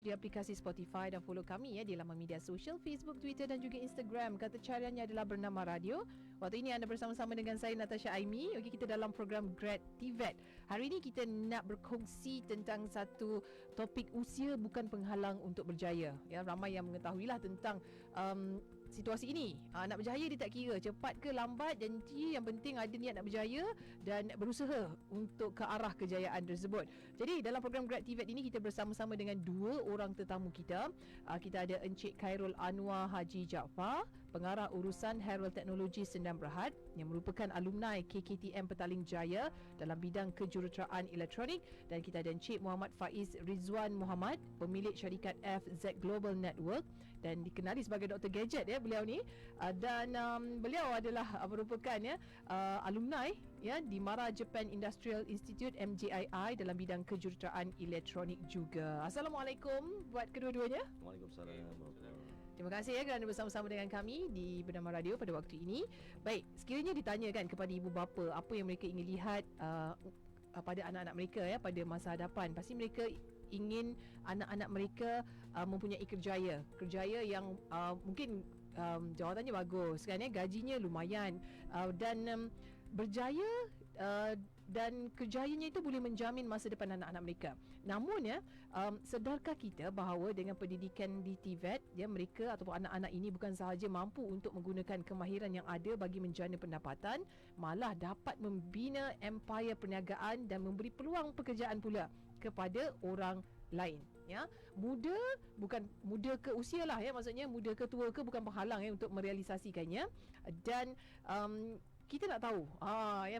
di aplikasi Spotify dan follow kami di laman media sosial Facebook, Twitter dan juga Instagram. Kata cariannya adalah Bernama Radio. Waktu ini anda bersama-sama dengan saya Natasha Aimi. Okey, kita dalam program Grad TVET. Hari ini kita nak berkongsi tentang satu topik usia bukan penghalang untuk berjaya. Ya, ramai yang mengetahuilah tentang situasi ini. Nak berjaya dia tak kira cepat ke lambat, dan yang penting ada niat nak berjaya dan berusaha untuk ke arah kejayaan tersebut. Jadi dalam program Grad TVET ini kita bersama-sama dengan dua orang tetamu kita. Kita ada Encik Khairul Anwar Haji Jaafar, Pengarah Urusan Herald Teknologi Sendang Berhad, yang merupakan alumni KKTM Petaling Jaya dalam bidang kejuruteraan elektronik, dan kita ada Encik Muhammad Faiz Rizwan Muhammad, pemilik syarikat FZ Global Network dan dikenali sebagai Dr. Gadget beliau ni, dan beliau adalah merupakan alumni di Mara Japan Industrial Institute MJII dalam bidang kejuruteraan elektronik juga. Assalamualaikum buat kedua-duanya. Waalaikumsalam. Terima kasih kerana bersama-sama dengan kami di Bernama Radio pada waktu ini. Baik, sekiranya ditanyakan kepada ibu bapa apa yang mereka ingin lihat pada anak-anak mereka pada masa hadapan, pasti mereka ingin anak-anak mereka mempunyai kerjaya yang mungkin jawatannya bagus kan, gajinya lumayan, dan berjaya, dan kerjayanya itu boleh menjamin masa depan anak-anak mereka. Namun sedarkah kita bahawa dengan pendidikan di TVET, mereka ataupun anak-anak ini bukan sahaja mampu untuk menggunakan kemahiran yang ada bagi menjana pendapatan, malah dapat membina empayar perniagaan dan memberi peluang pekerjaan pula kepada orang lain. Muda bukan muda ke usia lah, maksudnya muda ke tua ke bukan penghalang untuk merealisasikannya. Dan kita nak tahu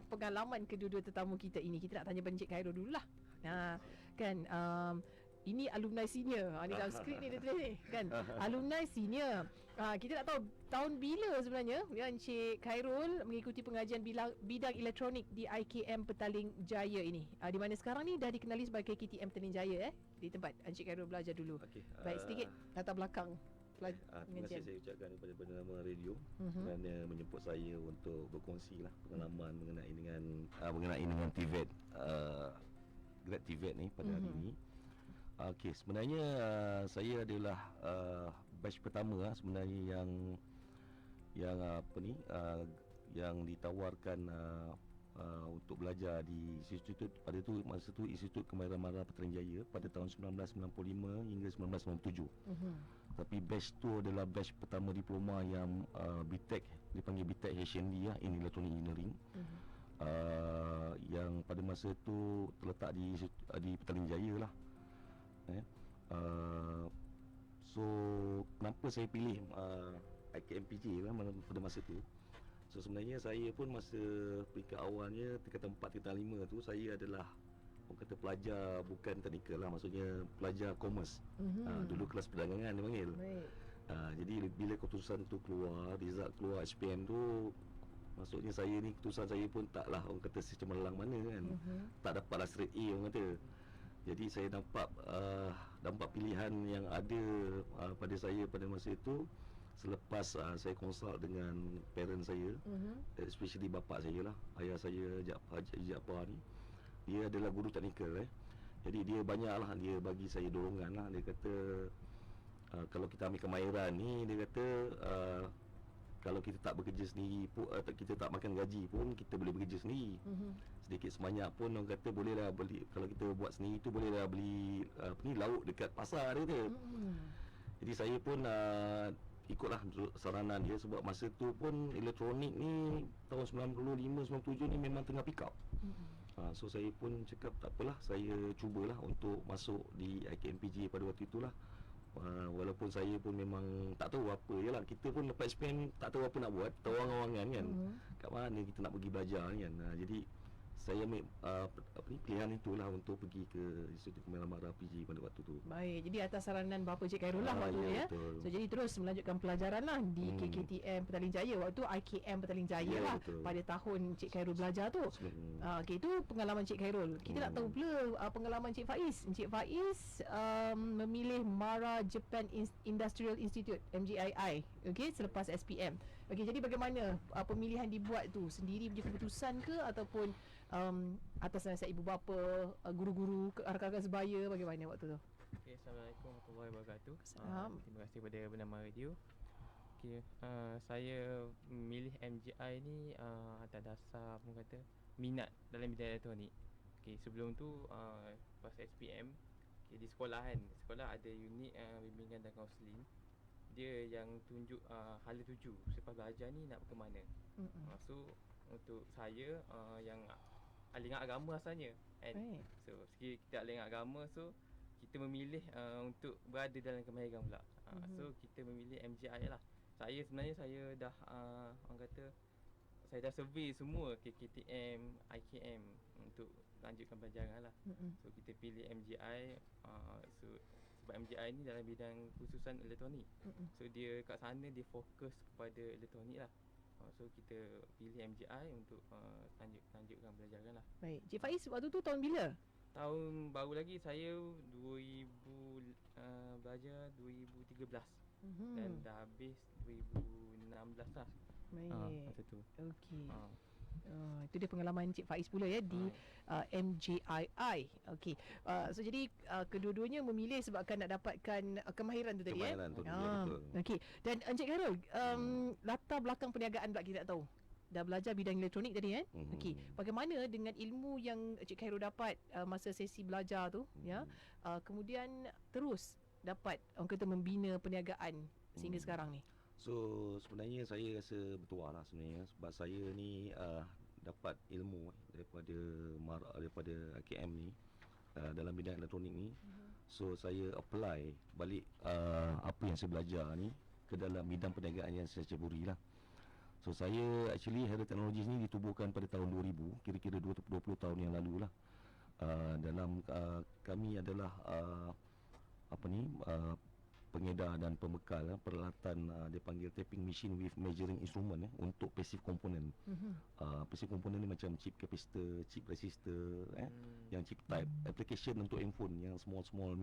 pengalaman kedua-dua tetamu kita ini. Kita nak tanya Encik Khairul dululah. Kan ini alumni senior. Ni dalam skrip ni dia tulis ni kan. Alumni senior. Kita nak tahu tahun bila sebenarnya Encik Khairul mengikuti pengajian bidang elektronik di IKM Petaling Jaya ini. Di mana sekarang ni dah dikenali sebagai KTM Petaling Jaya di tempat Encik Khairul belajar dulu. Baik, sedikit latar belakang. Terima kasih saya ucapkan kepada Bernama Radio kerana menjemput saya untuk berkongsi pengalaman mengenai dengan TVET, Grad TVET ni pada hari ini. Okey, sebenarnya saya adalah batch pertama sebenarnya yang ditawarkan untuk belajar di institut masa tu Institut Kemahiran Mara Petaling Jaya pada tahun 1995 hingga 1997. Tapi batch tu adalah batch pertama diploma yang BTEC, dipanggil BTEC HND in Electronic Engineering. Yang pada masa tu terletak di Petaling Jaya lah. So kenapa saya pilih IKMPJ pada masa tu? So sebenarnya saya pun masa peringkat awalnya tingkatan 4, tingkatan 5 tu saya adalah orang kata pelajar bukan teknikal lah, maksudnya pelajar commerce. Dulu kelas perdagangan dia panggil. Jadi bila keputusan tu keluar, result keluar SPM tu, maksudnya saya ni keputusan saya pun taklah orang kata secemerlang mana kan. Tak dapatlah straight A orang kata. Jadi saya nampak pilihan yang ada pada saya pada masa itu. Selepas saya consult dengan parent saya, especially bapa saya lah, ayah saya Haji Jaafar ni, dia adalah guru teknikal jadi dia banyaklah dia bagi saya dorongan lah. Dia kata kalau kita ambil kemahiran ni, dia kata kalau kita tak bekerja sendiri pun, kita tak makan gaji pun, kita boleh bekerja sendiri. Sedikit sebanyak pun orang kata bolehlah beli, kalau kita buat sendiri tu bolehlah beli lauk dekat pasar dia kata. Jadi saya pun ikutlah saranan dia, sebab masa tu pun elektronik ni tahun 95-97 ni memang tengah pick up. So saya pun cakap tak apalah, saya cubalah untuk masuk di IKMPJ pada waktu itulah. Walaupun saya pun memang tak tahu apa, yalah kita pun lepas SPM tak tahu apa nak buat, terowang-owangan kan. Kat mana kita nak pergi belajar kan. Jadi saya ambil pilihan itulah untuk pergi ke Institut Kemahiran Mara PG pada waktu tu. Baik, jadi atas saranan bapa Cik Khairul lah waktu ni betul. So jadi terus melanjutkan pelajaran lah di KKTM Petaling Jaya. Waktu IKM Petaling Jaya lah betul. Pada tahun Cik Khairul belajar tu. Okey, itu pengalaman Cik Khairul. Kita nak tahu pula pengalaman Cik Faiz. Encik Faiz memilih Mara Japan Industrial Institute MJII, okey, selepas SPM. Okey, jadi bagaimana pemilihan dibuat tu? Sendiri punya keputusan ke ataupun atas nasihat ibu bapa, guru-guru, rakan-rakan sebaya, bagaimana waktu tu? Okay. Assalamualaikum warahmatullahi wabarakatuh. Salam. Terima kasih kepada Bernama Radio. Okay, saya memilih MGI ni atas dasar apa kata minat dalam bidang elektronik. Okay, sebelum tu pas SPM, okay, di sekolah kan, sekolah ada unit bimbingan dan kaunseling. Dia yang tunjuk hala tuju selepas belajar ni nak ke mana. So untuk saya yang ahli agama asalnya kan. Baik. So sekiranya kita ahli agama, so kita memilih untuk berada dalam kemahiran pula. So kita memilih MGI lah. Saya sebenarnya saya dah orang kata saya dah survey semua KKTM, IKM untuk lanjutkan pelajaran lah. So kita pilih MGI so sebab MGI ni dalam bidang khususan elektronik. So dia kat sana dia fokus kepada elektronik lah. So kita pilih MGI untuk lanjutkan pelajaran lah. Baik. Cik Faiz waktu tu tahun bila? Tahun baru lagi saya 2000 belajar 2013 dan dah habis 2016 lah. Baik. Masa tu. Okey. Itu dia pengalaman Cik Faiz pula ya di MJII. Okey. So jadi kedua-duanya memilih sebabkan nak dapatkan kemahiran tu tadi Kemahiran tu, ya, betul. Okey. Dan Encik Khairul, latar belakang perniagaan pula kita tak tahu. Dah belajar bidang elektronik tadi kan? Okey. Bagaimana dengan ilmu yang Encik Khairul dapat masa sesi belajar tu ya? Kemudian terus dapat orang kata membina perniagaan sehingga sekarang ni. So sebenarnya saya rasa bertuah lah sebenarnya sebab saya ni dapat ilmu daripada AKM ni dalam bidang elektronik ni. So saya apply balik apa yang saya belajar ni ke dalam bidang perniagaan yang saya ceburi lah. So saya actually Hera Technologies ni ditubuhkan pada tahun 2000, kira-kira 20 tahun yang lalu lah. Dalam kami adalah pengedar dan pembekal peralatan dia panggil tapping machine with measuring instrument untuk passive component. Passive component ni macam chip capacitor, chip resistor, yang chip type application untuk handphone yang small small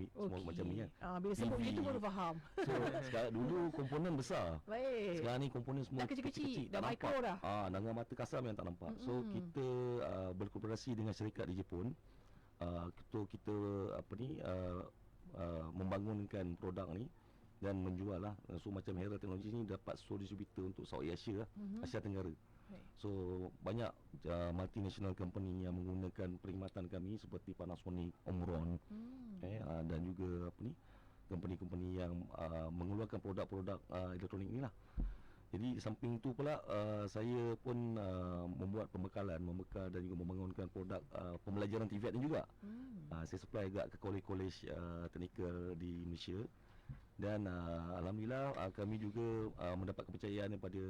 macam ni kan. Bila sebut TV. gitu baru faham. So sekarang dulu komponen besar. Baik. Sekarang ni komponen semua Dah kecil-kecil, dah tak micro nampak. dah. Dengan mata kasar memang tak nampak. So kita berkooperasi dengan syarikat di Jepun. Kita membangunkan produk ni dan menjual lah. So macam Hera Technologies ni dapat sole distributor untuk Southeast Asia, Asia Tenggara. So banyak multinational company yang menggunakan perkhidmatan kami seperti Panasonic, Omron, dan juga company-company yang mengeluarkan produk-produk elektronik ni lah. Jadi samping tu pula saya pun membuat membekal dan juga membangunkan produk pembelajaran TVET ni juga. Saya supply agak ke college-college teknikal di Malaysia. Dan alhamdulillah kami juga mendapat kepercayaan daripada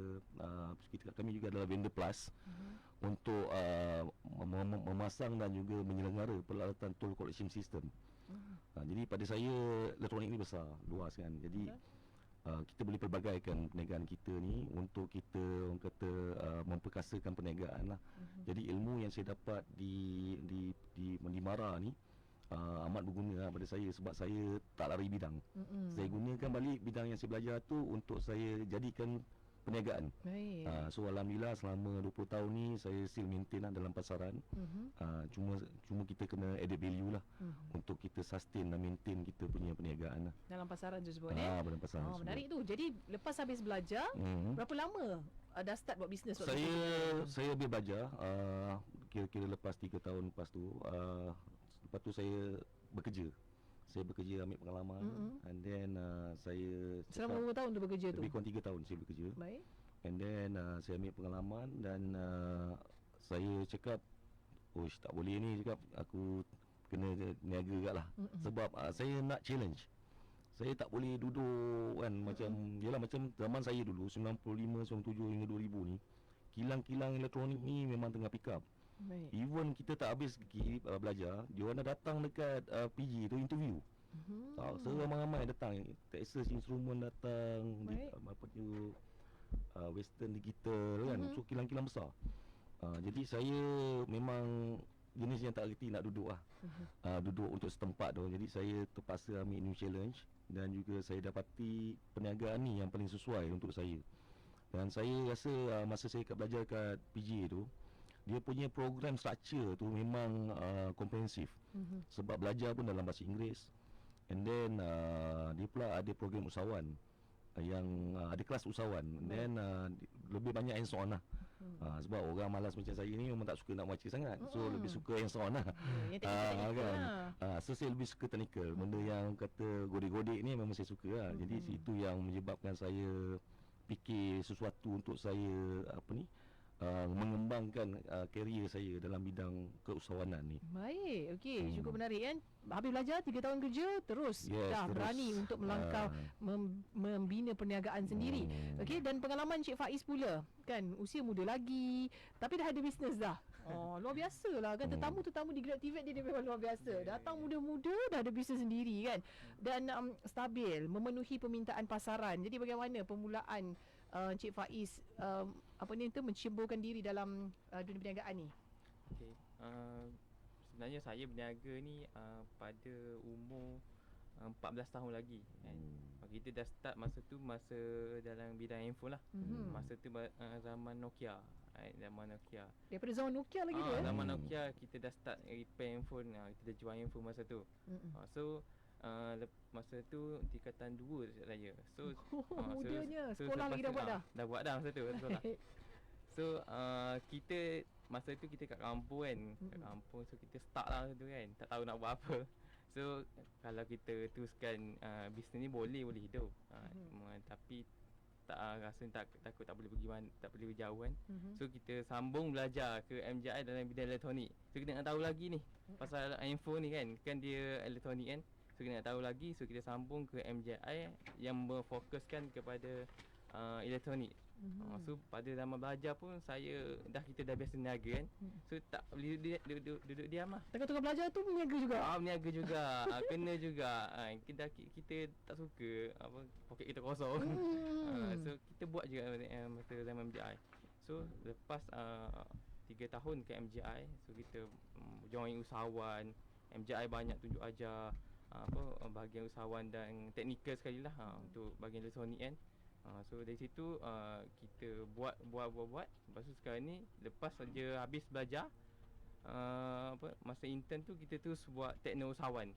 kami juga adalah vendor plus untuk memasang dan juga menyelenggara peralatan toll collection system. Jadi pada saya elektronik ni besar, luas kan. Jadi kita boleh pelbagaikan perniagaan kita ni untuk kita orang kata memperkasakan perniagaan lah. Jadi ilmu yang saya dapat di Mara ni amat berguna lah pada saya sebab saya tak lari bidang. Saya gunakan balik bidang yang saya belajar tu untuk saya jadikan perniagaan. So alhamdulillah selama 20 tahun ni saya still maintain lah dalam pasaran. Cuma kita kena added value lah untuk kita sustain dan maintain kita punya perniagaan lah. Dalam pasaran tersebut Dalam pasaran tersebut. menarik tu. Jadi lepas habis belajar, berapa lama dah start buat bisnes waktu Saya habis belajar kira-kira lepas 3 tahun lepas tu. Lepas tu saya bekerja. Saya bekerja ambil pengalaman and then saya Selama berapa tahun tu bekerja tu? lebih kurang 3 tahun saya bekerja. Baik. And then saya ambil pengalaman dan saya cakap tak boleh ni, cakap aku kena niaga kat lah. Sebab saya nak challenge. Saya tak boleh duduk kan macam yalah macam zaman saya dulu 95, 97 hingga 2000 ni kilang-kilang elektronik ni memang tengah pick up. Baik. Even kita tak habis belajar, dia orang dah datang dekat PG tu interview. Seramai-ramai datang, Texas Instrument datang, Western Digital kan. So kilang-kilang besar. Jadi saya memang jenis yang tak reti nak duduk lah. Duduk untuk setempat tu. Jadi saya terpaksa ambil new challenge dan juga saya dapati perniagaan ni yang paling sesuai untuk saya. Dan saya rasa masa saya belajar kat PG tu, dia punya program structure tu memang komprehensif. Sebab belajar pun dalam bahasa Inggeris, And then dia pula ada program usahawan yang ada kelas usahawan. And then lebih banyak hands on lah. Sebab orang malas macam saya ni memang tak suka nak baca sangat. So lebih suka hands on lah. Yang teknikal lah. So saya lebih suka technical. Benda yang kata godek-godek ni memang saya suka lah. Jadi itu yang menyebabkan saya fikir sesuatu untuk saya mengembangkan karier saya dalam bidang keusahawanan ni. Baik, okey, cukup menarik kan. Habis belajar 3 tahun kerja terus Terus. berani untuk melangkah membina perniagaan sendiri. Okey, dan pengalaman Cik Faiz pula kan, usia muda lagi tapi dah ada bisnes dah. Oh, luar biasa lah kan. Tetamu-tetamu di Grab TV dia memang luar biasa. Datang muda-muda dah ada bisnes sendiri kan. Dan stabil, memenuhi permintaan pasaran. Jadi bagaimana permulaan Cik Faiz mencemburkan diri dalam dunia perniagaan ni? Okay. Sebenarnya saya berniaga ni pada umur 14 tahun lagi kan. Kita dah start masa dalam bidang handphone lah. Masa tu zaman Nokia. Daripada zaman Nokia lagi tu zaman Nokia kita dah start repair handphone. Kita dah jual handphone masa tu. So masa tu tingkatan 2 saya. So mudanya sekolah lagi dah buat dah. Dah buat dah masa tu sekolah. So kita masa tu kita kat kampung kan. Kat kampung, so kita start lah tu kan. Tak tahu nak buat apa. So kalau kita teruskan bisnes ni boleh hidup. Tapi rasa takut tak boleh pergi tak boleh pergi jauh kan. So kita sambung belajar ke MJI dalam bidang elektronik. So kita nak tahu lagi ni pasal handphone ni kan dia elektronik kan. So kita nak tahu lagi, so kita sambung ke MJI yang berfokuskan kepada elektronik. So pada zaman belajar pun kita dah biasa niaga kan. So tak boleh duduk diam lah. Tengah-tengah belajar tu berniaga juga? Berniaga juga. Kena juga. Kita tak suka poket kita kosong. So kita buat juga masa zaman MJI. So lepas 3 tahun ke MJI, so kita join usahawan. MJI banyak tunjuk ajar bahagian usahawan dan teknikal sekali lah untuk bahagian elektronik kan. So dari situ kita buat. Lepas tu sekarang ni lepas saja habis belajar masa intern tu kita terus buat teknik usahawan.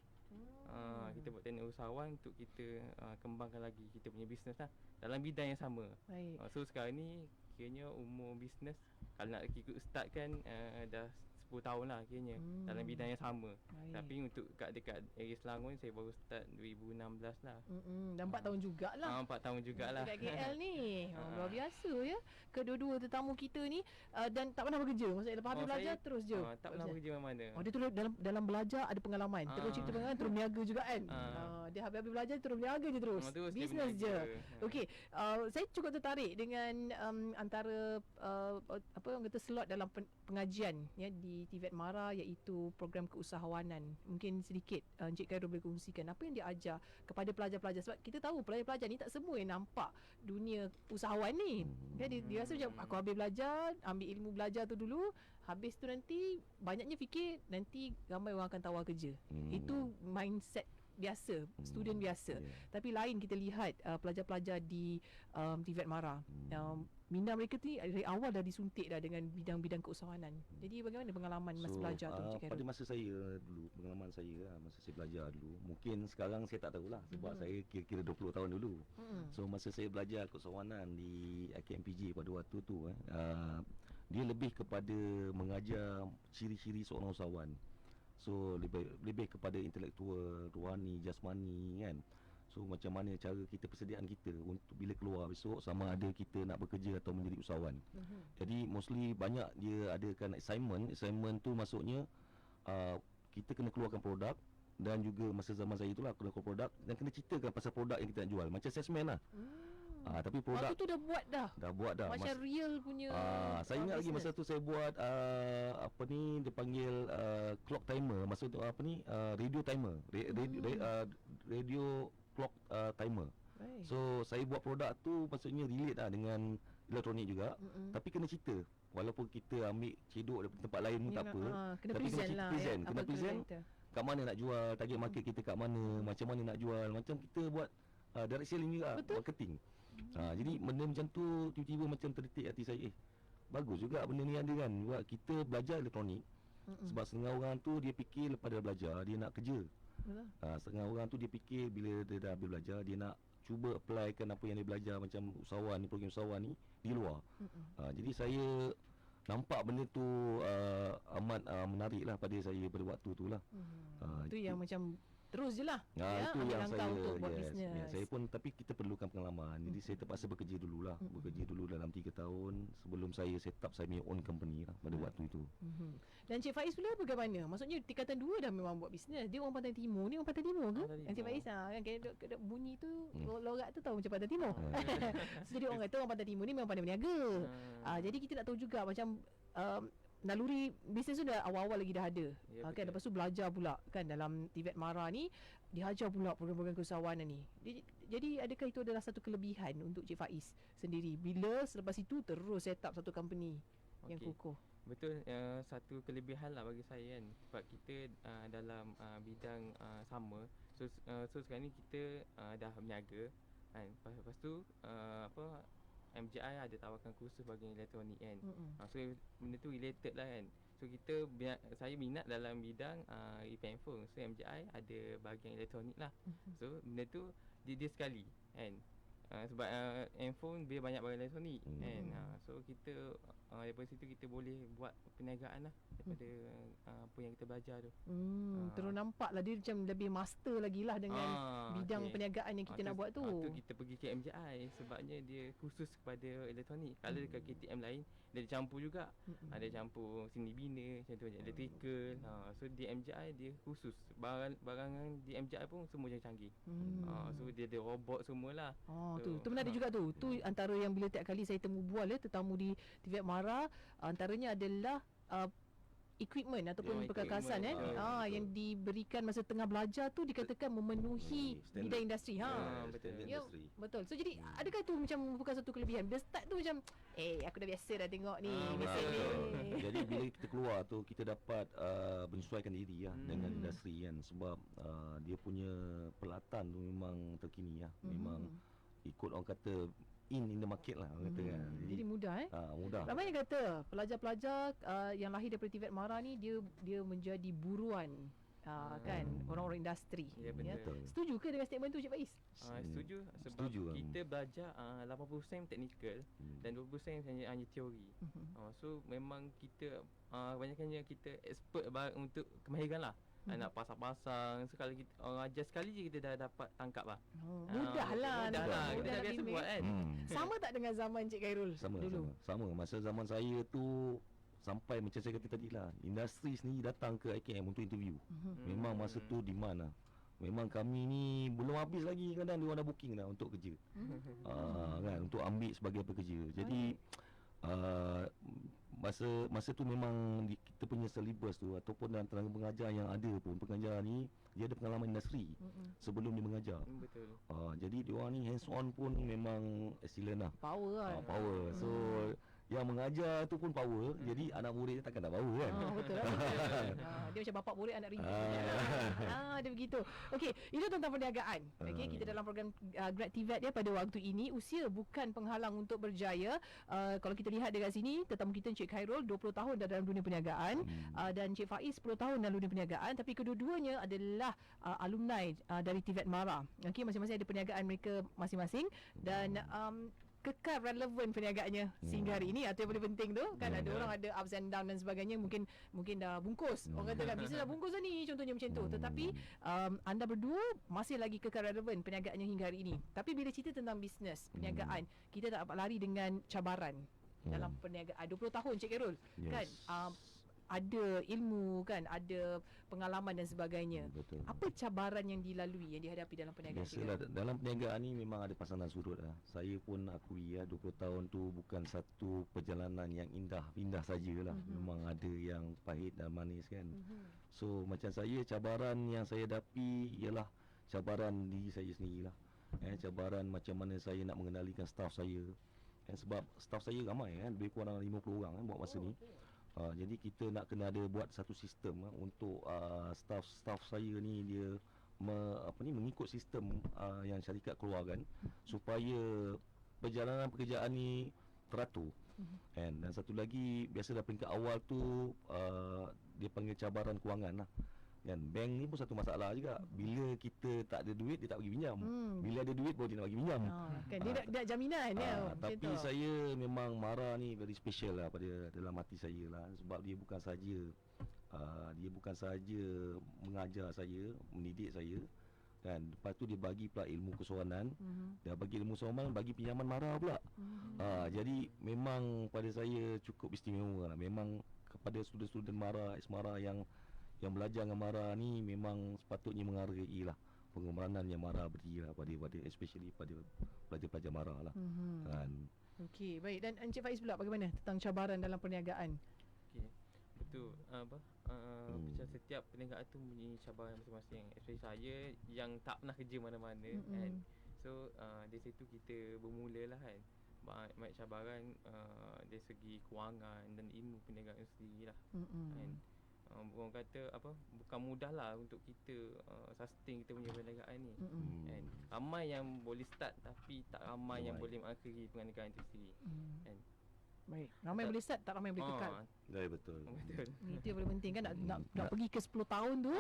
Kita buat teknik usahawan untuk kita kembangkan lagi kita punya bisnes lah dalam bidang yang sama. So sekarang ni kiranya umur bisnes kalau nak ikut start kan dah 10 tahun lah kiranya dalam bidang yang sama. Tapi untuk dekat area Selangor ni saya baru start 2016 lah. Dah 4 tahun jugalah. 4 tahun jugalah. Dekat KL ni. Luar biasa ya. Kedua-dua tetamu kita ni dan tak pernah bekerja. Maksudnya lepas habis belajar terus je. Tak pernah bekerja mana-mana. Dia tu dalam belajar ada pengalaman. Terus cerita pengalaman terus berniaga juga kan. Dia habis belajar terus berniaga je terus. Bisnes je. Okey, saya cukup tertarik dengan antara orang kata slot dalam pengajian ya di TVET Mara, iaitu program keusahawanan. Mungkin sedikit Encik Khairul boleh kongsikan apa yang dia ajar kepada pelajar-pelajar, sebab kita tahu pelajar-pelajar ni tak semua yang nampak dunia usahawan ni. Dia rasa macam aku habis belajar, ambil ilmu belajar tu dulu, habis tu nanti banyaknya fikir nanti ramai orang akan tawar kerja. Itu mindset biasa, student biasa. Tapi lain kita lihat pelajar-pelajar di TVET Mara. Minda mereka tu dari awal dah disuntik dah dengan bidang-bidang keusahawanan. Jadi bagaimana pengalaman masa belajar tu, Encik Khairul? Pada masa saya dulu, pengalaman saya masa saya belajar dulu, mungkin sekarang saya tak tahulah sebab saya kira-kira 20 tahun dulu. So masa saya belajar keusahawanan di IKMPJ pada waktu tu dia lebih kepada mengajar ciri-ciri seorang usahawan. So lebih kepada intelektual, rohani, jasmani kan. So macam mana cara kita, persediaan kita untuk bila keluar besok, sama ada kita nak bekerja atau menjadi usahawan. Jadi mostly banyak dia adakan assignment tu maksudnya kita kena keluarkan produk, dan juga masa zaman saya itulah kena keluar produk dan kena ceritakan pasal produk yang kita nak jual. Macam salesman lah. Tapi produk tu dah buat dah. Macam real punya. Saya ingat lagi masa tu saya buat dia panggil clock timer. Masa tu radio timer. Radio clock timer. So saya buat produk tu maksudnya relate lah dengan elektronik juga. Tapi kena cerita. Walaupun kita ambil cedok daripada tempat lain pun tak apa. Kena tapi present lah. Kena present kat mana nak jual, target market kita kat mana, macam mana nak jual. Macam kita buat direct selling juga, marketing. Jadi benda macam tu tiba-tiba macam terdetik hati saya. Bagus juga benda ni ada kan. Buat kita belajar elektronik. Sebab setengah orang tu dia fikir lepas dah belajar dia nak kerja. Betul. Setengah orang tu dia fikir bila dia dah habis belajar, dia nak cuba applykan apa yang dia belajar macam usahawan ni, program usahawan ni di luar. Jadi saya nampak benda tu amat menarik lah pada saya pada waktu tu lah. Itu yang macam terus je lah Itu ambil yang langkah saya untuk buat bisnes. saya pun, tapi kita perlukan pengalaman. Jadi saya terpaksa bekerja dululah. Bekerja dulu dalam 3 tahun sebelum saya set up saya punya own company lah pada waktu itu. Dan Cik Faiz pula bagaimana? Maksudnya tingkatan 2 dah memang buat bisnes. Dia orang Pantai Timur. Ni orang Pantai Timur ke? Pantai Yang Cik Timur. Faiz kan kayak bunyi tu lorak tu tahu macam Pantai Timur. So, jadi orang kata orang Pantai Timur ni memang pandai berniaga. Jadi kita nak tahu juga macam naluri bisnes tu dah awal-awal lagi dah ada. Ya, Kan betul. lepas tu belajar pula kan dalam TVET Mara ni diajar pula program-program keusahawanan ni. Jadi adakah itu adalah satu kelebihan untuk Cik Faiz sendiri bila selepas itu terus set up satu company yang Okey. kukuh? Betul, satu kelebihan lah bagi saya kan, sebab kita dalam bidang sama. So sekarang ni kita dah berniaga kan. Lepas tu MGI ada tawarkan kursus bahagian elektronik kan. So benda tu related lah kan. So saya minat dalam bidang repair handphone. So MGI ada bahagian elektronik lah. So benda tu dia sekali kan. Sebab handphone dia banyak barang elektronik kan. So kita daripada situ kita boleh buat perniagaan lah daripada apa yang kita belajar tu. Terus nampak lah dia macam lebih master lagi lah dengan bidang okey. perniagaan yang kita nak buat tu. Tu kita pergi ke MJI sebabnya dia khusus kepada elektronik. Kalau dekat KTM lain dia campur juga. Ada campur seni bina, macam tu macam electrical. So di MJI dia khusus. Barangan di MJI pun semua canggih. So dia ada robot semualah. Tu menarik juga tu. Tu antara yang bila tiap kali saya temu bual tetamu di TVET Mara, antaranya adalah equipment ataupun perkakasan yang diberikan masa tengah belajar tu dikatakan memenuhi bidang industri. Betul. Ya, betul. So jadi adakah tu macam bukan satu kelebihan? Bila start tu macam aku dah biasa dah tengok ni mesin ni. Jadi bila kita keluar tu kita dapat menyesuaikan diri lah dengan industri kan, sebab dia punya peralatan tu memang terkini lah. Memang ikut orang kata in the market lah orang kata kan. Jadi mudah Mudah. Ramai yang kata pelajar-pelajar yang lahir daripada TVET Mara ni dia menjadi buruan kan orang-orang industri. Ya, betul. Setuju ke dengan statement tu Cik Faiz? Setuju sebab Setuju, kita belajar 80% teknikal dan 20% hanya teori. So memang kita banyaknya kita expert untuk kemahiran lah. Nak pasang-pasang. So kalau kita orang ajar sekali je kita dah dapat tangkap lah. Mudah lah. Mudah lah. Kita dah biasa buat kan. Sama tak dengan zaman Cik Khairul dulu? Sama. Masa zaman saya tu sampai macam saya kata tadi lah, industri sendiri datang ke IKM untuk interview. Memang masa tu demand lah. Memang kami ni belum habis lagi kadang dia orang dah booking dah untuk kerja. Kan, untuk ambil sebagai pekerja. Jadi masa tu memang kita punya syllabus tu ataupun dalam tenaga pengajar yang ada pun, pengajar ni dia ada pengalaman industri sebelum dia mengajar. Betul. Jadi dia orang ni hands on pun memang excellent lah. Power lah. Power. So yang mengajar tu pun power. Jadi anak murid dia takkan tak power kan. Betul lah. Dia macam bapak murid anak rindu. Dia begitu. Okey, itu tentang perniagaan. Okey, kita dalam program Grad TVET pada waktu ini usia bukan penghalang untuk berjaya. Kalau kita lihat dekat sini tetamu kita Encik Khairul 20 tahun dah dalam dunia perniagaan dan Encik Faiz 10 tahun dalam dunia perniagaan, tapi kedua-duanya adalah alumni dari TVET Mara. Okey, masing-masing ada perniagaan mereka masing-masing dan kekal relevan perniagaannya sehingga hari ini. Itu yang paling penting tu kan. Ada orang ada ups and down dan sebagainya, mungkin dah bungkus. Orang kata bisnes dah bungkus dah ni, contohnya macam tu. Tetapi anda berdua masih lagi kekal relevan perniagaannya hingga hari ini. Tapi bila cerita tentang bisnes perniagaan, kita tak dapat lari dengan cabaran dalam perniagaan. 20 tahun Cik Khairul kan, ada ilmu kan, ada pengalaman dan sebagainya. Betul. Apa cabaran yang dilalui, yang dihadapi dalam perniagaan? Biasalah dalam perniagaan ni memang ada pasangan surut lah. Saya pun akui 20 tahun tu bukan satu perjalanan yang indah sajalah. Memang ada yang pahit dan manis kan. So macam saya, cabaran yang saya hadapi ialah cabaran diri saya sendirilah. Cabaran macam mana saya nak mengendalikan staff saya. Sebab staff saya ramai kan, lebih kurang 50 orang kan buat masa ni. Jadi kita nak kena ada buat satu sistem untuk staff saya ni dia mengikut sistem yang syarikat keluarkan supaya perjalanan pekerjaan ni teratur. Dan satu lagi, biasalah peringkat awal tu dia panggil cabaran kewangan lah. Kan bank ni pun satu masalah juga. Bila kita tak ada duit, dia tak bagi pinjam. Bila ada duit baru dia nak bagi pinjam. Kan dia nak jaminan ya. macam Tapi tu. saya memang marah ni very special lah pada dalam hati saya lah, sebab dia bukan saja mengajar saya, mendidik saya, kan. Lepas tu dia bagi pula ilmu kesoranan. Dia bagi ilmu kesoranan, bagi pinjaman marah pula. Jadi memang pada saya cukup istimewa lah. Memang kepada student-student mara, ex-mara yang belajar dengan mara ni memang sepatutnya menghargai lah pengorbanan yang mara beri lah pada especially pada pelajar-pelajar mara lah. Kan. Okey, baik. Dan Encik Faiz pula bagaimana tentang cabaran dalam perniagaan? Okey. Betul. Macam setiap perniagaan tu mempunyai cabaran masing-masing. Especially saya yang tak pernah kerja mana-mana kan. So dari situ kita bermula lah kan. Banyak cabaran dari segi kewangan dan ilmu perniagaan sendiri lah. Kan. Orang kata bukan mudah lah untuk kita sustain kita punya perniagaan ni. Kan. Ramai yang boleh start tapi tak ramai yang boleh mengakhiri perniagaan itu sendiri. Kan. Baik. Ramai boleh start, tak ramai boleh kekal. Ya, betul. Betul. Itu yang paling penting kan, nak pergi ke 10 tahun tu.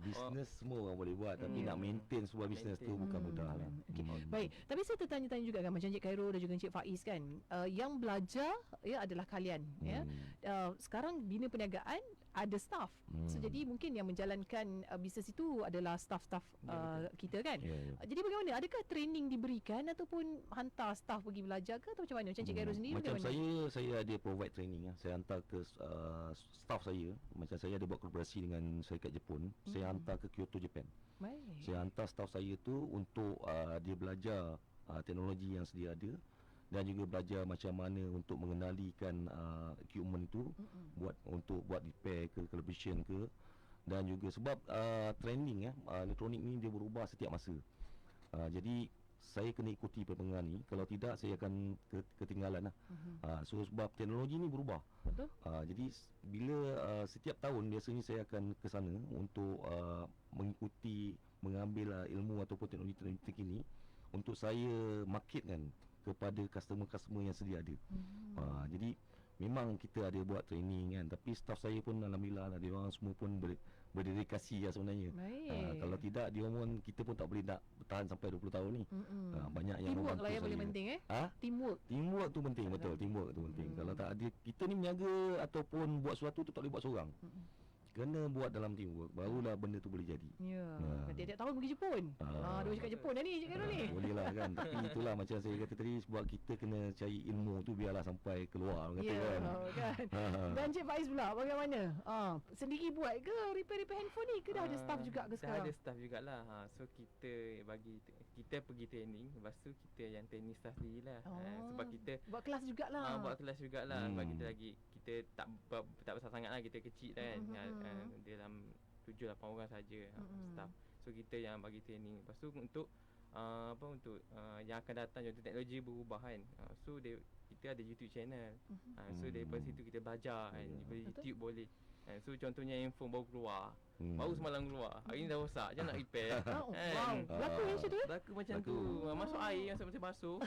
Bisnes semua orang boleh buat, tapi nak maintain sebuah bisnes tu bukan mudah lah. Okay. Baik, tapi saya tertanya-tanya juga kan, macam Encik Khairul dan juga Encik Faiz kan, yang belajar ya adalah kalian ya. Sekarang bina perniagaan ada staff. So jadi mungkin yang menjalankan bisnes itu adalah staff-staff kita kan. Jadi bagaimana? Adakah training diberikan ataupun hantar staff pergi belajar ke atau macam mana? Macam Encik Khairul sendiri macam bagaimana? saya ada provide training lah. Saya hantar ke staff saya. Macam saya ada buat kolaborasi dengan syarikat Jepun. Saya hantar ke Kyoto, Japan. Baik. Saya hantar staff saya tu untuk dia belajar teknologi yang sedia ada, dan juga belajar macam mana untuk mengendalikan equipment itu, untuk buat repair ke calibration ke. Dan juga sebab trending elektronik ni dia berubah setiap masa. Jadi saya kena ikuti perkembangan ni, kalau tidak saya akan ketinggalan lah. So sebab teknologi ni berubah. Betul. Jadi bila setiap tahun biasanya saya akan ke sana untuk mengikuti, mengambil ilmu ataupun teknologi terkini untuk saya marketkan kepada customer-customer yang sedia ada. Jadi memang kita ada buat training kan, tapi staff saya pun alhamdulillah lah, dia orang semua pun berdedikasi lah sebenarnya. Kalau tidak dia orang, kita pun tak boleh nak bertahan sampai 20 tahun ni. Banyak yang Teamwork lah membantu yang paling saya. penting Teamwork tu penting, betul. Teamwork tu penting. Kalau tak ada, kita ni meniaga ataupun buat sesuatu tu tak boleh buat seorang. Kena buat dalam teamwork, barulah benda tu boleh jadi. Ya. Tiap-tiap tahun pergi Jepun. Dia cakap Jepun dah ni Encik Khairul ni. Boleh lah kan. Tapi itulah macam saya kata tadi, sebab kita kena cari ilmu tu biarlah sampai keluar kata kan. Dan Encik Faiz pula bagaimana? Sendiri buat ke repair handphone ni ke dah ada staff juga ke Dah sekarang? ada staff jugalah. So kita pergi training, lepas tu kita yang training staff sendirilah. Sebab kita buat kelas jugalah. buat kelas jugalah. Sebab kita tak besar sangat lah, kita kecil kan. Dalam 7-8 orang saja staff. So kita yang bagi training. Lepas tu untuk yang akan datang, contoh teknologi berubah kan. So kita ada YouTube channel. So daripada situ kita belajar kan. Daripada YouTube boleh. So contohnya handphone baru keluar, baru semalam keluar, hari ni dah rosak, jangan nak repair. Wow, berlaku yang macam tu? Berlaku macam tu. Masuk air macam basuh.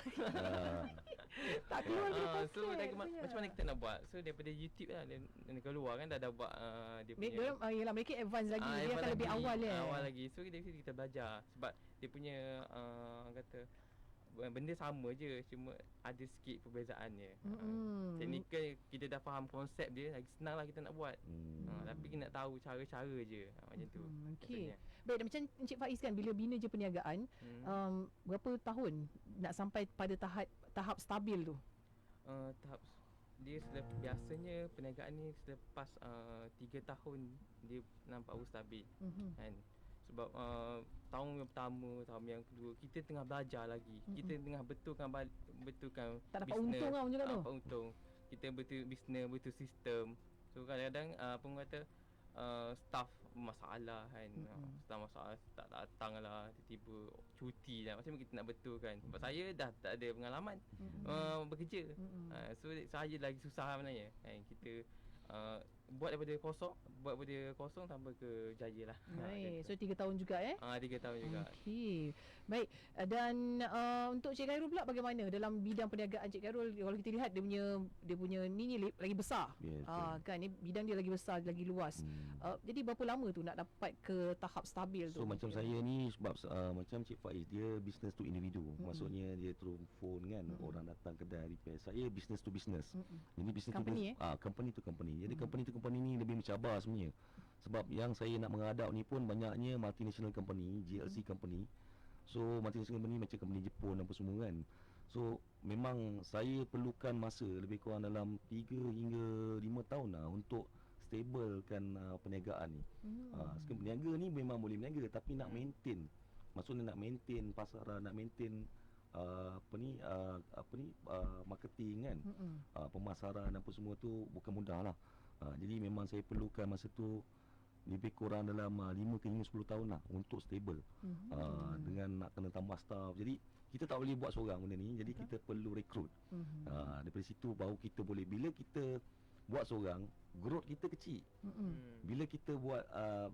Tak keluar dia So macam mana kita nak buat? So daripada YouTube lah dia keluar kan, dah buat dia punya. Yelah, mereka advance lagi. Dia akan lebih awal Awal lagi. So dari situ kita belajar. Sebab dia punya kata benda sama je, cuma ada sikit perbezaannya. Teknikal kita dah faham konsep dia, lagi senang lah kita nak buat. Tapi kita nak tahu cara-cara je macam tu. Okey. Baik, dan macam Encik Faiz kan, bila bina je perniagaan, berapa tahun nak sampai pada tahap stabil tu? Tahap dia biasanya perniagaan ni selepas 3 tahun dia nampak baru stabil. Kan? Sebab tahun yang pertama, tahun yang kedua kita tengah belajar lagi. Kita tengah betulkan Tak dapat untung lah macam tu. Tak dapat untung. Kita betul bisnes, betul sistem. So kadang-kadang orang kata staff masalah kan. Staff masalah, tak datang lah, tiba-tiba cuti lah. Macam mana kita nak betulkan? Sebab saya dah tak ada pengalaman bekerja. So saya lagi susah sebenarnya kan. Kita buat daripada kosong sampai ke jaya lah. Baik. So 3 tahun juga 3 tahun juga. Okey. Baik. Dan untuk Cik Khairul pula bagaimana dalam bidang perniagaan Cik Khairul? Kalau kita lihat dia punya ni lagi besar. Ya, Kan ni bidang dia lagi besar, lagi luas. Jadi berapa lama tu nak dapat ke tahap stabil tu? So macam saya ni sebab macam Cik Faiz dia business to individu. Maksudnya dia through phone kan, orang datang kedai repair. Saya business to business. Ini business Company, to company to company. Jadi company to company ni lebih mencabar sebenarnya. Sebab yang saya nak menghadap ni pun banyaknya multinational company, GLC company. So multinational company macam company Jepun apa semua kan. So memang saya perlukan masa lebih kurang dalam 3 hingga 5 tahun lah untuk stablekan perniagaan ni. Sekarang berniaga ni memang boleh berniaga tapi nak maintain. Maksudnya nak maintain pasaran, nak maintain marketing kan. Pemasaran apa semua tu bukan mudah lah. Jadi memang saya perlukan masa tu lebih kurang dalam 5 ke hingga 10 tahun lah untuk stable. Dengan nak kena tambah staff. Jadi kita tak boleh buat seorang benda ni. Jadi kita perlu rekrut. Daripada situ baru kita boleh. Bila kita buat seorang, growth kita kecil. Bila kita buat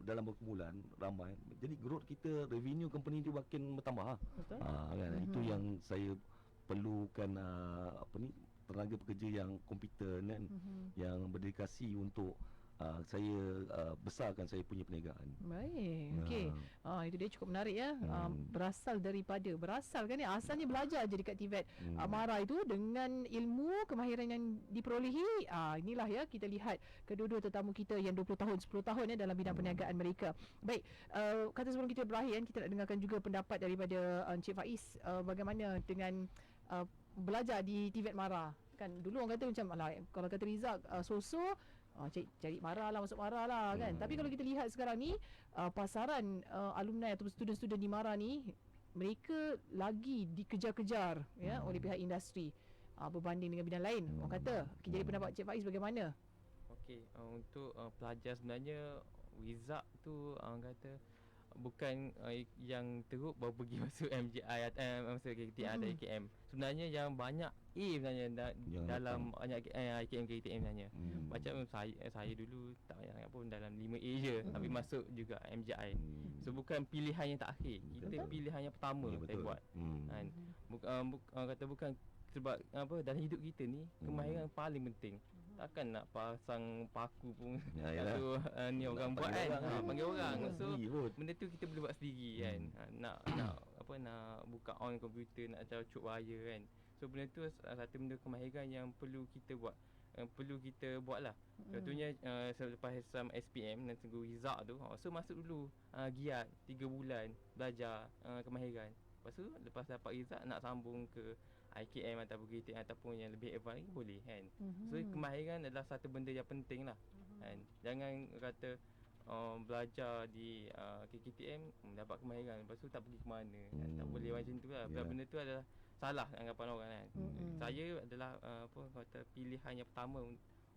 dalam beberapa bulan ramai, jadi growth kita, revenue company tu makin bertambah lah. Betul. Kan? Itu yang saya perlukan tenaga pekerja yang kompeten kan, yang berdedikasi untuk saya besarkan saya punya perniagaan. Baik. Okey. Itu dia cukup menarik ya. Berasal kan ni asalnya belajar je dekat TVET Mara itu dengan ilmu kemahiran yang diperolehi. Inilah ya kita lihat kedua-dua tetamu kita yang 20 tahun 10 tahun ya dalam bidang perniagaan mereka. Baik. Kata sebelum kita berakhir kita nak dengarkan juga pendapat daripada Encik Faiz bagaimana dengan belajar di TVET Mara. Kan dulu orang kata macam kalau kata Rizak cari Mara lah, masuk Mara lah kan. Tapi kalau kita lihat sekarang ni pasaran alumni atau student-student di Mara ni mereka lagi dikejar-kejar ya oleh pihak industri berbanding dengan bidang lain. Orang kata, jadi pendapat Cik Faiz bagaimana? Okey, untuk pelajar sebenarnya Wizak tu orang kata bukan yang teruk baru pergi masuk MJI atau masuk KTM atau AKM. Sebenarnya yang banyak sebenarnya dalam banyak AKM KTM sebenarnya. Macam saya dulu tak banyak sangat pun dalam 5A je tapi masuk juga MJI. So bukan pilihan yang tak akhir. Kita pilihan yang pertama saya buat. Kan. Orang kata bukan sebab dalam hidup kita ni kemahiran paling penting. Takkan nak pasang paku pun satu ni orang buat kan, panggil orang. So benda tu kita boleh buat sendiri kan. Nak buka on komputer, nak cocok wire kan. So benda tu satu benda kemahiran yang perlu kita buat. Perlu kita buat lah. Contohnya selepas exam SPM dan tunggu result tu, so masuk dulu giat 3 bulan belajar kemahiran. Lepas tu lepas dapat result nak sambung ke IKM ataupun KTM ataupun yang lebih advance boleh kan. So kemahiran adalah satu benda yang penting lah kan. Jangan kata belajar di KTM dapat kemahiran lepas tu tak pergi ke mana kan. Tak boleh macam tu lah. Benda tu adalah salah anggapan orang kan. Saya adalah kata pilihan yang pertama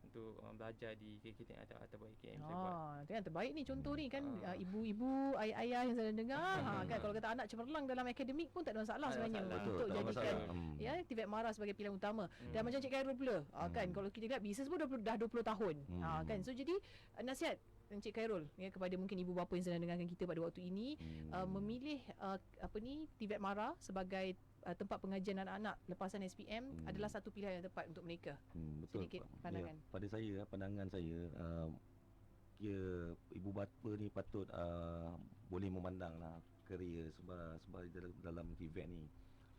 untuk belajar di KTM atau IKM saya buat. Itu yang terbaik ni contoh ni kan ibu-ibu, ayah-ayah yang sedang dengar kan kalau kata anak cemerlang dalam akademik pun tak ada masalah sebenarnya untuk jadikan ya TVET Mara sebagai pilihan utama. Dan macam Cik Khairul pula kan kalau kita lihat bisnes pun dah 20 tahun kan. So jadi nasihat Encik Khairul ya kepada mungkin ibu bapa yang sedang dengarkan kita pada waktu ini memilih TVET Mara sebagai tempat pengajian anak-anak lepasan SPM adalah satu pilihan yang tepat untuk mereka. Betul. Sedikit pandangan. Ya, pada saya pandangan saya ibu bapa ni patut boleh memandanglah kerjaya sebab dalam TVET ni.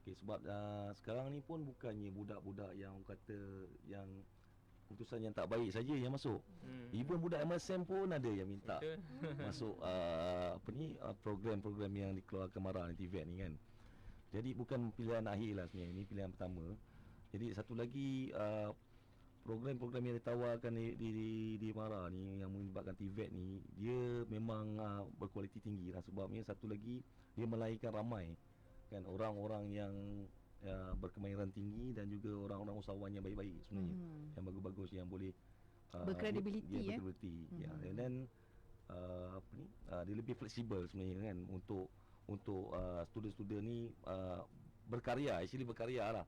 Okay, sebab sekarang ni pun bukannya budak-budak yang kata yang keputusan yang tak baik saja yang masuk. Even budak MSM pun ada yang minta masuk program-program yang dikeluarkan Mara ni TVET ni kan. Jadi bukan pilihan akhir lah sebenarnya, ini pilihan pertama. Jadi satu lagi program-program yang ditawarkan di Mara ni yang melibatkan TVET ni, dia memang berkualiti tinggi lah. Sebabnya satu lagi dia melahirkan ramai kan orang-orang yang berkemahiran tinggi dan juga orang-orang usahawan yang baik-baik sebenarnya, yang bagus-bagus yang boleh berkredibiliti ya. And then dia lebih fleksibel sebenarnya kan untuk student-student ni berkarya lah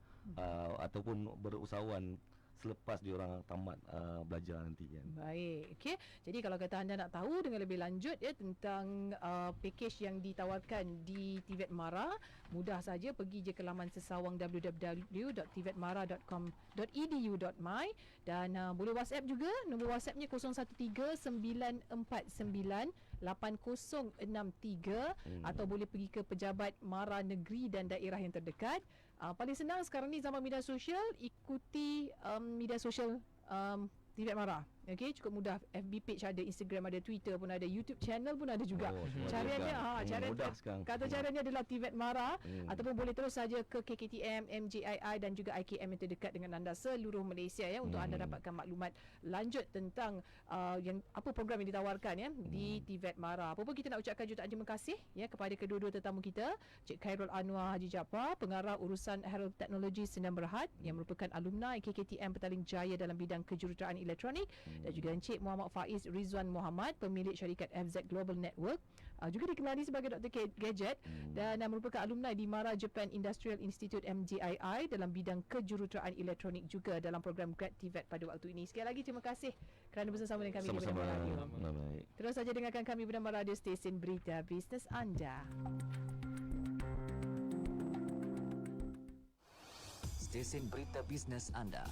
ataupun berusahawan selepas diorang tamat belajar nanti kan. Baik, okey. Jadi kalau kata anda nak tahu dengan lebih lanjut ya tentang package yang ditawarkan di TVET Mara, mudah saja pergi je ke laman sesawang www.tvetmara.com.edu.my dan boleh WhatsApp juga. Nombor WhatsAppnya 0139498063 atau boleh pergi ke pejabat Mara negeri dan daerah yang terdekat. Paling senang sekarang ni zaman media sosial, ikuti media sosial TVET Mara. Okey, cukup mudah. FB page ada, Instagram ada, Twitter pun ada, YouTube channel pun ada juga. Caranya mudah sekarang. kata caranya adalah TVET Mara ataupun boleh terus saja ke KKTM, MJII dan juga IKM yang terdekat dengan anda seluruh Malaysia ya untuk anda dapatkan maklumat lanjut tentang yang apa program yang ditawarkan ya di TVET Mara. Apa pun kita nak ucapkan jutaan terima kasih ya kepada kedua-dua tetamu kita, Cik Khairul Anwar Haji Jaafar, pengarah urusan Herald Teknologi Sdn Bhd yang merupakan alumni KKTM Petaling Jaya dalam bidang kejuruteraan elektronik, dan juga Encik Muhammad Faiz Rizwan Muhammad, pemilik syarikat FZ Global Network, juga dikenali sebagai Dr. Gadget dan merupakan alumni di Mara Japan Industrial Institute MJII dalam bidang kejuruteraan elektronik juga dalam program Grad TVET pada waktu ini. Sekali lagi terima kasih kerana bersama dengan kami di Bernama Radio. Baik. Terus saja dengarkan kami Bernama Radio, stesen berita bisnes anda. Stesen berita bisnes anda